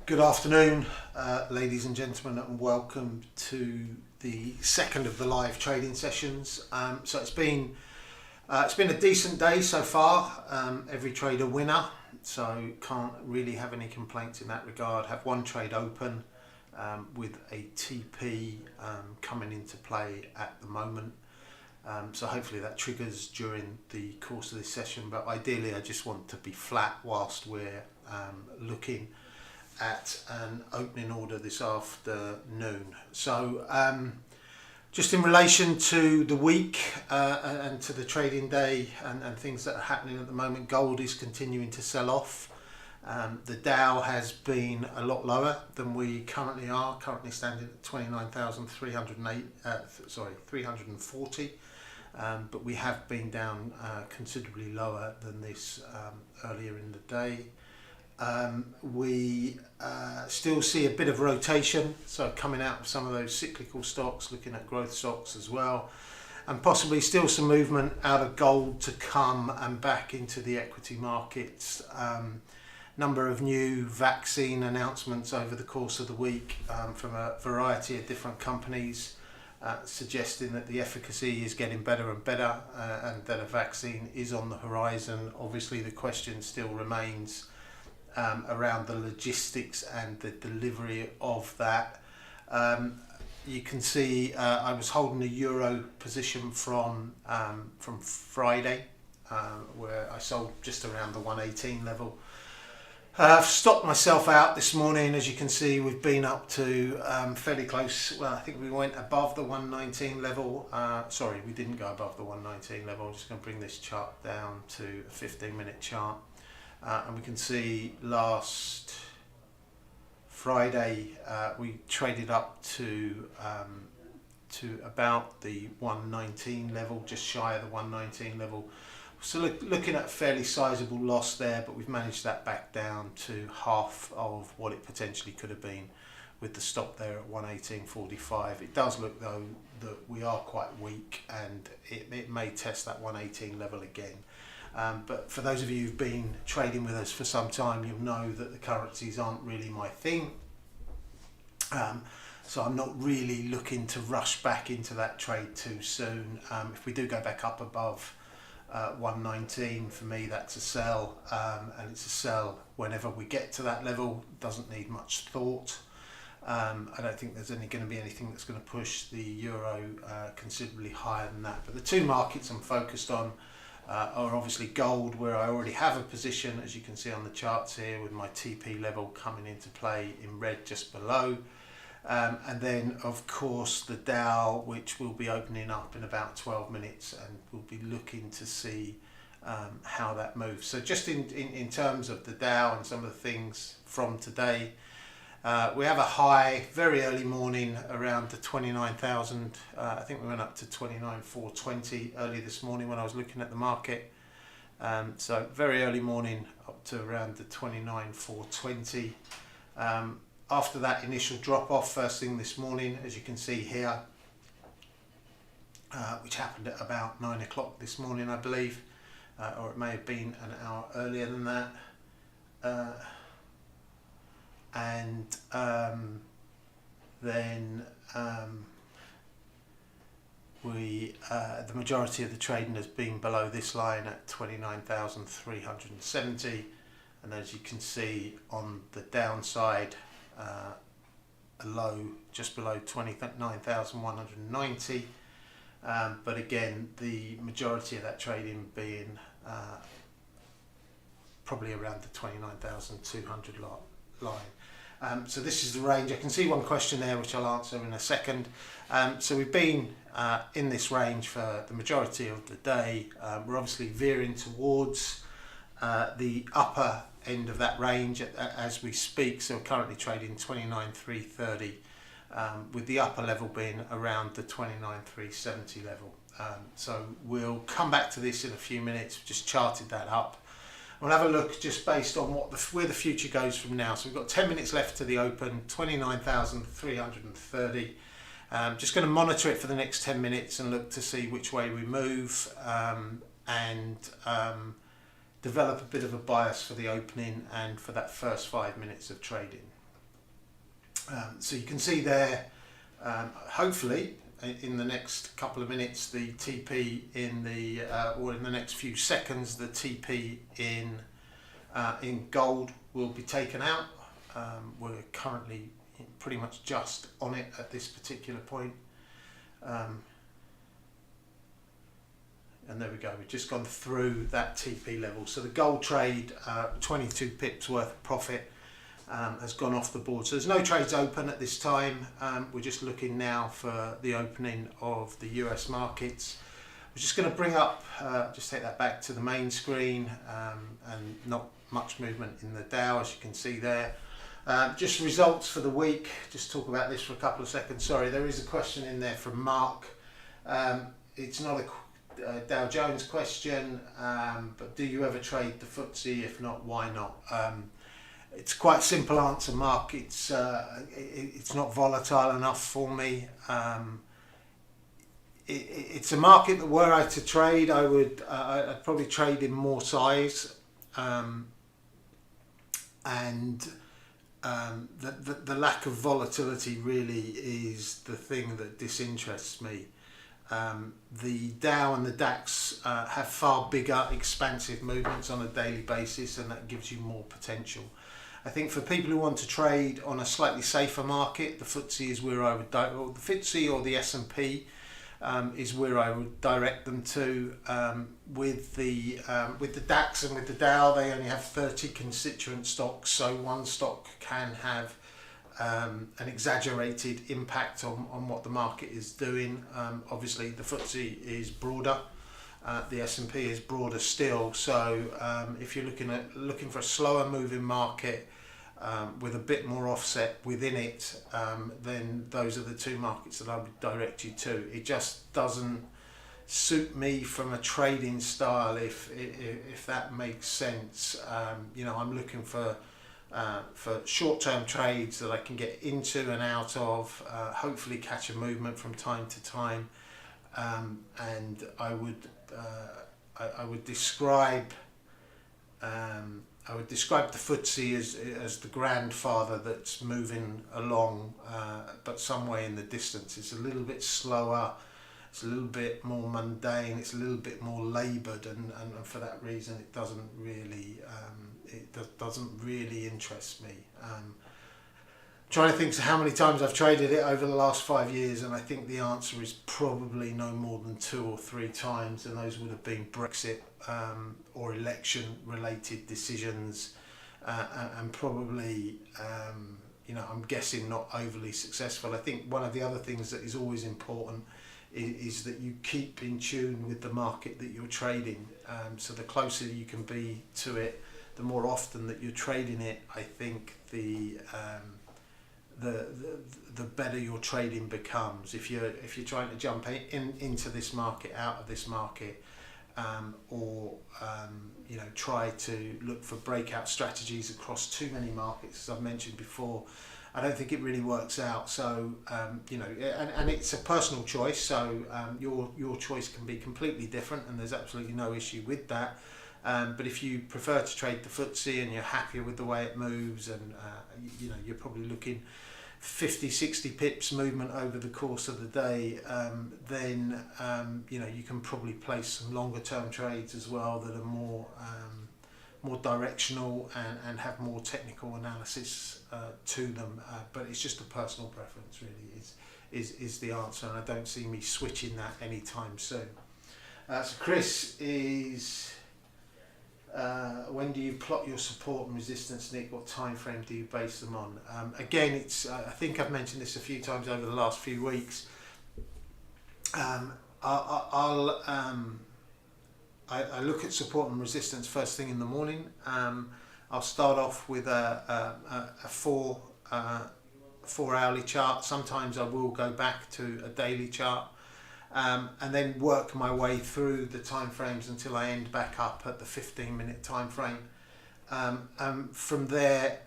Good afternoon, ladies and gentlemen, and welcome to the second of the live trading sessions. So it's been a decent day so far. Every trade a winner, so can't really have any complaints in that regard. Have one trade open with a TP coming into play at the moment. So hopefully that triggers during the course of this session. But ideally, I just want to be flat whilst we're looking at an opening order this afternoon. So just in relation to the week and to the trading day and things that are happening at the moment, gold is continuing to sell off. The Dow has been a lot lower than we currently are, standing at 340, but we have been down considerably lower than this earlier in the day. We still see a bit of rotation, so coming out of some of those cyclical stocks, looking at growth stocks as well, and possibly still some movement out of gold to come and back into the equity markets. Number of new vaccine announcements over the course of the week from a variety of different companies, suggesting that the efficacy is getting better and better, and that a vaccine is on the horizon. Obviously the question still remains around the logistics and the delivery of that. You can see I was holding a euro position from Friday, where I sold just around the 118 level. I've stopped myself out this morning. As you can see, we've been up to fairly close. Well, I think we went above the 119 level. Sorry, we didn't go above the 119 level. I'm just going to bring this chart down to a 15-minute chart. And we can see last Friday we traded up to about the 119 level, just shy of the 119 level. So looking at a fairly sizable loss there, but we've managed that back down to half of what it potentially could have been with the stop there at 118.45. It does look though that we are quite weak, and it may test that 118 level again. But for those of you who've been trading with us for some time, you'll know that the currencies aren't really my thing. So I'm not really looking to rush back into that trade too soon. If we do go back up above 119, for me that's a sell, and it's a sell whenever we get to that level. Doesn't need much thought. I don't think there's going to be anything that's going to push the euro considerably higher than that. But the two markets I'm focused on are obviously gold, where I already have a position, as you can see on the charts here, with my TP level coming into play in red just below. And then of course the Dow, which will be opening up in about 12 minutes, and we'll be looking to see how that moves. So just in terms of the Dow and some of the things from today, we have a high very early morning around the 29,000. I think we went up to 29,420 early this morning when I was looking at the market. So very early morning up to around the 29,420. After that initial drop off first thing this morning, as you can see here, which happened at about 9 o'clock this morning, I believe, or it may have been an hour earlier than that. Then the majority of the trading has been below this line at 29,370, and as you can see on the downside, a low just below 29,190, but again the majority of that trading being probably around the 29,200 line. So this is the range. I can see one question there which I'll answer in a second. So we've been in this range for the majority of the day. We're obviously veering towards the upper end of that range as we speak. So we're currently trading 29,330, with the upper level being around the 29,370 level. So we'll come back to this in a few minutes. We've just charted that up. We'll have a look just based on where the future goes from now. So we've got 10 minutes left to the open, 29,330. Just going to monitor it for the next 10 minutes and look to see which way we move, and develop a bit of a bias for the opening and for that first 5 minutes of trading. So you can see there, hopefully in the next couple of minutes, the TP in the or in the next few seconds, the TP in gold will be taken out. We're currently pretty much just on it at this particular point. And there we go, we've just gone through that TP level. So the gold trade, 22 pips worth of profit, has gone off the board. So there's no trades open at this time. We're just looking now for the opening of the US markets. We're just going to bring up, just take that back to the main screen, and not much movement in the Dow, as you can see there. Just results for the week, just talk about this for a couple of seconds. Sorry, there is a question in there from Mark. It's not a Dow Jones question, but do you ever trade the FTSE? If not, why not? It's quite a simple answer, Mark. It's not volatile enough for me. It's a market that were I to trade, I'd probably trade in more size, and the lack of volatility really is the thing that disinterests me. The Dow and the DAX have far bigger expansive movements on a daily basis, and that gives you more potential. I think for people who want to trade on a slightly safer market, the FTSE is where I would or the FTSE or the S&P is where I would direct them to. With the DAX and with the Dow, they only have 30 constituent stocks, so one stock can have an exaggerated impact on what the market is doing. Obviously the FTSE is broader, the S&P is broader still, so if you're looking for a slower moving market with a bit more offset within it, then those are the two markets that I would direct you to. It just doesn't suit me from a trading style, if that makes sense. I'm looking for short-term trades that I can get into and out of, hopefully catch a movement from time to time, and I would describe the FTSE as the grandfather that's moving along, but some way in the distance. It's a little bit slower, it's a little bit more mundane, it's a little bit more laboured, and for that reason it doesn't really interest me. Trying to think of how many times I've traded it over the last 5 years, and I think the answer is probably no more than 2 or 3 times, and those would have been Brexit or election related decisions, and probably I'm guessing not overly successful. I think one of the other things that is always important is that you keep in tune with the market that you're trading. So the closer you can be to it, the more often that you're trading it, I think the better your trading becomes. If you're trying to jump into this market, out of this market, or try to look for breakout strategies across too many markets, as I've mentioned before, I don't think it really works out. So and it's a personal choice, so your choice can be completely different, and there's absolutely no issue with that. But if you prefer to trade the FTSE and you're happier with the way it moves, and you're probably looking 50-60 pips movement over the course of the day, then you can probably place some longer term trades as well that are more directional and have more technical analysis to them. But it's just a personal preference, really, is the answer, and I don't see me switching that anytime soon. So Chris is, when do you plot your support and resistance, Nick? What time frame do you base them on? Again, it's I think I've mentioned this a few times over the last few weeks. I look at support and resistance first thing in the morning. I'll start off with a 4 hourly chart. Sometimes I will go back to a daily chart, and then work my way through the time frames until I end back up at the 15-minute time frame. From there,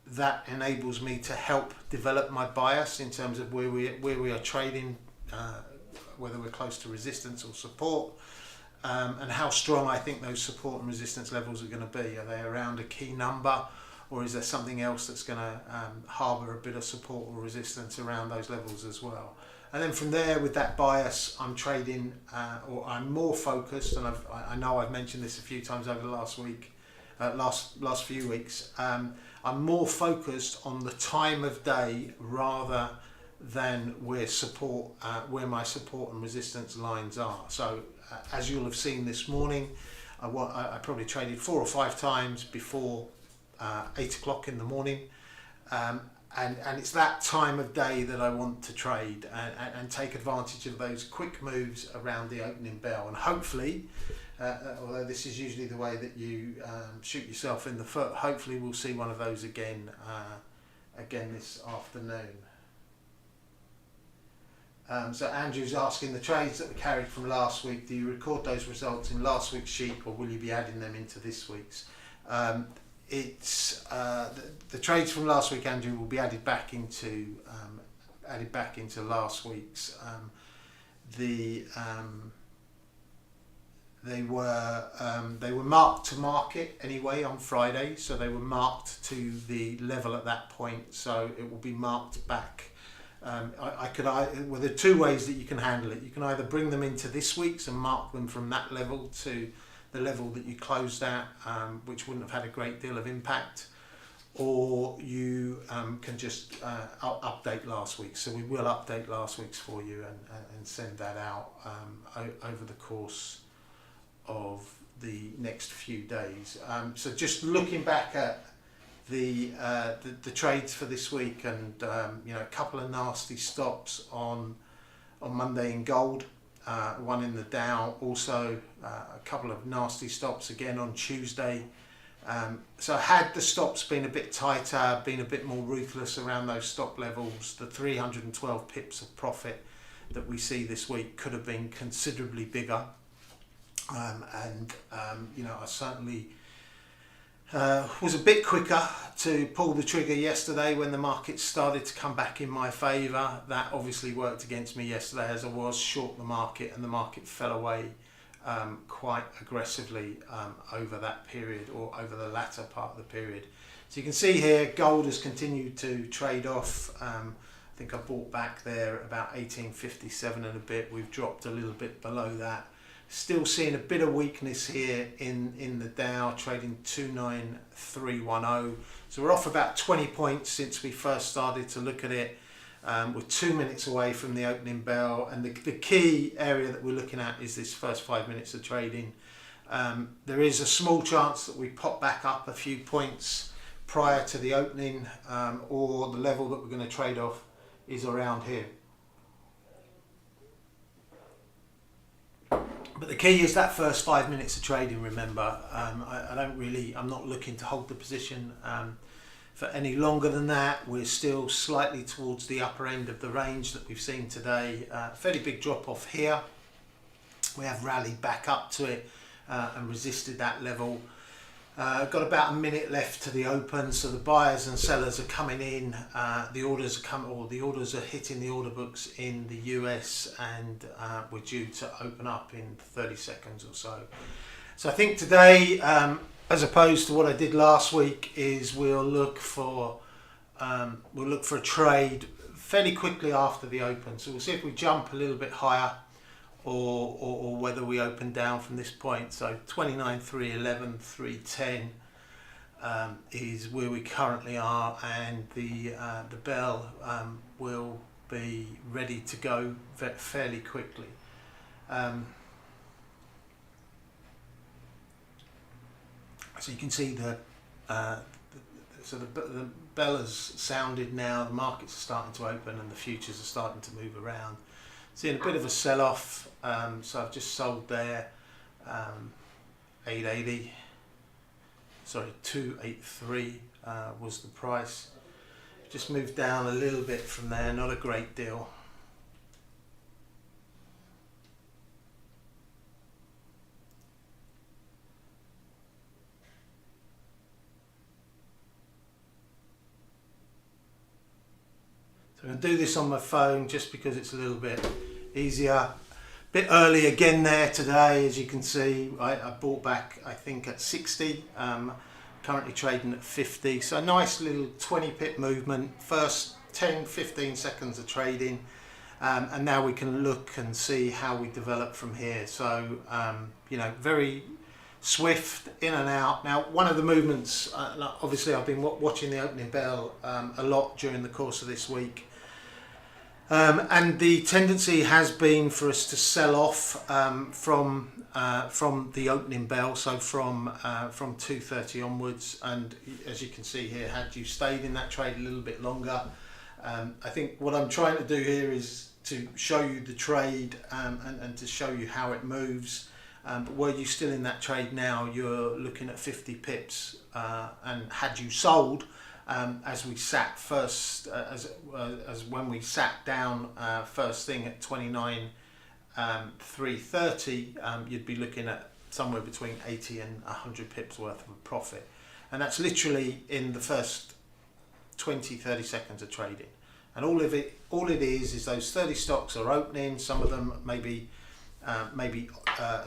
that enables me to help develop my bias in terms of where we are trading, whether we're close to resistance or support, and how strong I think those support and resistance levels are going to be. Are they around a key number, or is there something else that's going to harbour a bit of support or resistance around those levels as well? And then from there, with that bias, I'm trading, or I'm more focused, and I know I've mentioned this a few times over the last week, last few weeks. I'm more focused on the time of day rather than where my support and resistance lines are. So as you'll have seen this morning, I probably traded 4 or 5 times before 8 o'clock in the morning. And it's that time of day that I want to trade and take advantage of those quick moves around the opening bell. And hopefully, although this is usually the way that you shoot yourself in the foot, hopefully we'll see one of those again this afternoon. So Andrew's asking, the trades that were carried from last week, do you record those results in last week's sheet, or will you be adding them into this week's? The trades from last week, Andrew, will be added back into last week's. They were marked to market anyway on Friday, so they were marked to the level at that point. So it will be marked back. Well, there are 2 ways that you can handle it. You can either bring them into this week's and mark them from that level to the level that you closed at, which wouldn't have had a great deal of impact, or you can just update last week. So we will update last week's for you and send that out over the course of the next few days. So just looking back at the trades for this week, and a couple of nasty stops on Monday in gold. One in the Dow, also a couple of nasty stops again on Tuesday. So had the stops been a bit tighter, been a bit more ruthless around those stop levels, the 312 pips of profit that we see this week could have been considerably bigger. I certainly was a bit quicker to pull the trigger yesterday when the market started to come back in my favour. That obviously worked against me yesterday, as I was short the market, and the market fell away quite aggressively over that period, or over the latter part of the period. So you can see here gold has continued to trade off. I think I bought back there at about 1857 and a bit. We've dropped a little bit below that. Still seeing a bit of weakness here in the Dow, trading 29310. So we're off about 20 points since we first started to look at it. We're 2 minutes away from the opening bell, and the key area that we're looking at is this first 5 minutes of trading. There is a small chance that we pop back up a few points prior to the opening, or the level that we're going to trade off is around here. But the key is that first 5 minutes of trading, remember. I'm not looking to hold the position for any longer than that. We're still slightly towards the upper end of the range that we've seen today. Fairly big drop off here. We have rallied back up to it and resisted that level. Got about a minute left to the open, so the buyers and sellers are coming in. The orders are hitting the order books in the US, and we're due to open up in 30 seconds or so. So I think today, as opposed to what I did last week, is we'll look for a trade fairly quickly after the open. So we'll see if we jump a little bit higher, or whether we open down from this point. So 29,311, 310 is where we currently are, and the bell will be ready to go fairly quickly. So you can see the bell has sounded now. The markets are starting to open, and the futures are starting to move around. Seeing a bit of a sell-off, so I've just sold there, 880, sorry, 283 was the price. Just moved down a little bit from there, not a great deal. So I'm going to do this on my phone just because it's a little bit easier. Bit early again there today, as you can see. I bought back, I think, at 60. currently trading at 50. So a nice little 20 pip movement, first 10-15 seconds of trading, and now we can look and see how we develop from here. So you know, very swift in and out. Now, one of the movements, obviously I've been watching the opening bell a lot during the course of this week, and the tendency has been for us to sell off from the opening bell, so from 2:30 onwards. And as you can see here, had you stayed in that trade a little bit longer, I think what I'm trying to do here is to show you the trade and to show you how it moves. But were you still in that trade now, you're looking at 50 pips, and had you sold as we sat first, as when we sat down first thing at 29,330, you'd be looking at somewhere between 80 and 100 pips worth of a profit, and that's literally in the first 20-30 seconds of trading. And all it is those 30 stocks are opening. Some of them maybe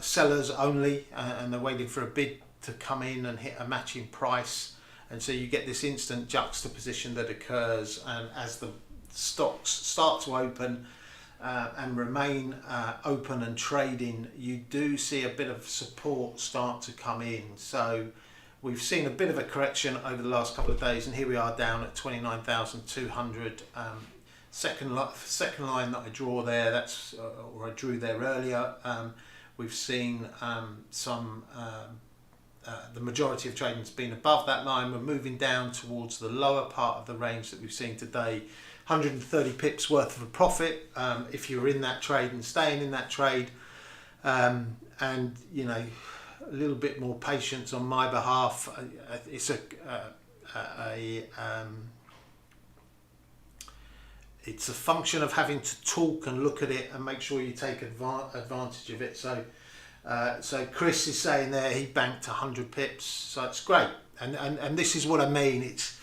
sellers only, and they're waiting for a bid to come in and hit a matching price, and so you get this instant juxtaposition that occurs, and as the stocks start to open and remain open and trading, you do see a bit of support start to come in. So we've seen a bit of a correction over the last couple of days, and here we are down at 29,200. Second line that I draw there, that's or I drew there earlier. We've seen the majority of trading's been above that line. We're moving down towards the lower part of the range that we've seen today. 130 pips worth of a profit if you're in that trade and staying in that trade, and you know, a little bit more patience on my behalf. It's a function of having to talk and look at it and make sure you take advantage of it. So Chris is saying there he banked 100 pips, so it's great. And this is what I mean. It's,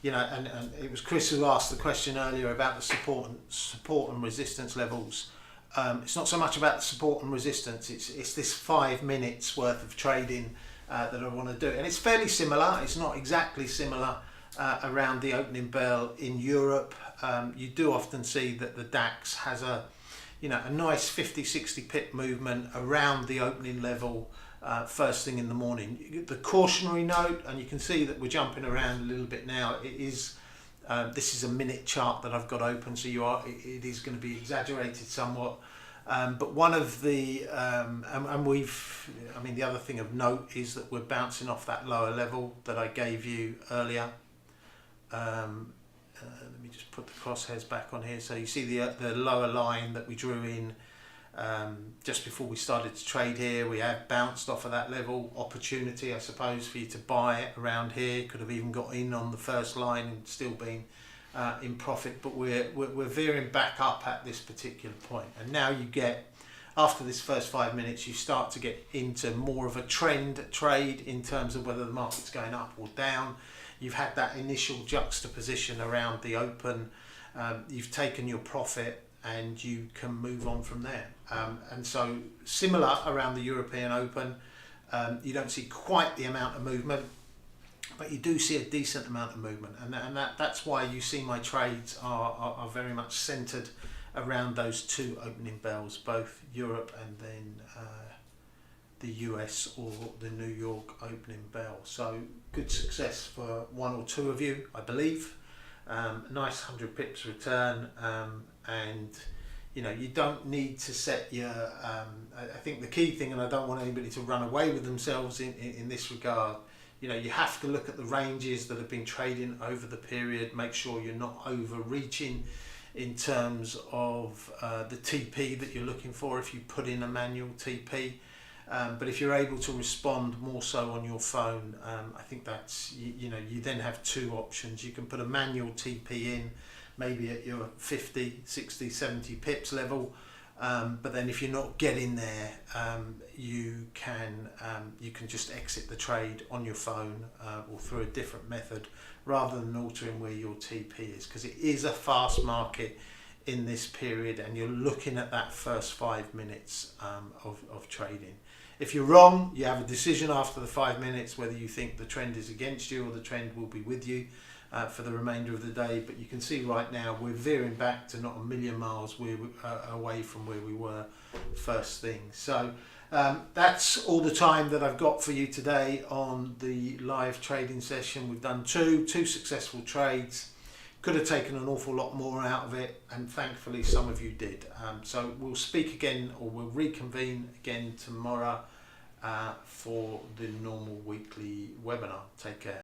you know, and it was Chris who asked the question earlier about the support and resistance levels. It's not so much about the support and resistance. It's this 5 minutes worth of trading that I want to do, and it's fairly similar. It's not exactly similar around the opening bell in Europe. You do often see that the DAX has a nice 50-60 pip movement around the opening level first thing in the morning. The cautionary note, and you can see that we're jumping around a little bit now, it is this is a minute chart that I've got open, so it is going to be exaggerated somewhat. But one of the the other thing of note is that we're bouncing off that lower level that I gave you earlier. Let me just put the crosshairs back on here. So you see the lower line that we drew in just before we started to trade here. We have bounced off of that level. Opportunity, I suppose, for you to buy around here. Could have even got in on the first line and still been in profit, but we're veering back up at this particular point. And now you get, after this first 5 minutes, you start to get into more of a trend trade in terms of whether the market's going up or down. You've had that initial juxtaposition around the open, you've taken your profit, and you can move on from there. And so similar around the European Open, you don't see quite the amount of movement, but you do see a decent amount of movement, and that's why you see my trades are very much centered around those two opening bells, both Europe and then the US or the New York opening bell. So good success for one or two of you, I believe. Nice 100 pips return, and you know, you don't need to set your I think the key thing, and I don't want anybody to run away with themselves in this regard, you know, you have to look at the ranges that have been trading over the period. Make sure you're not overreaching in terms of the TP that you're looking for if you put in a manual TP. But if you're able to respond more so on your phone, I think that's, you know, you then have two options. You can put a manual TP in, maybe at your 50, 60, 70 pips level, but then if you're not getting there, you can just exit the trade on your phone or through a different method, rather than altering where your TP is, because it is a fast market in this period, and you're looking at that first 5 minutes of trading. If you're wrong, you have a decision after the 5 minutes whether you think the trend is against you or the trend will be with you for the remainder of the day. But you can see right now we're veering back to not a million miles away from where we were first thing. So that's all the time that I've got for you today on the live trading session. We've done two successful trades. Could have taken an awful lot more out of it, and thankfully some of you did. So we'll speak again, or we'll reconvene again tomorrow for the normal weekly webinar. Take care.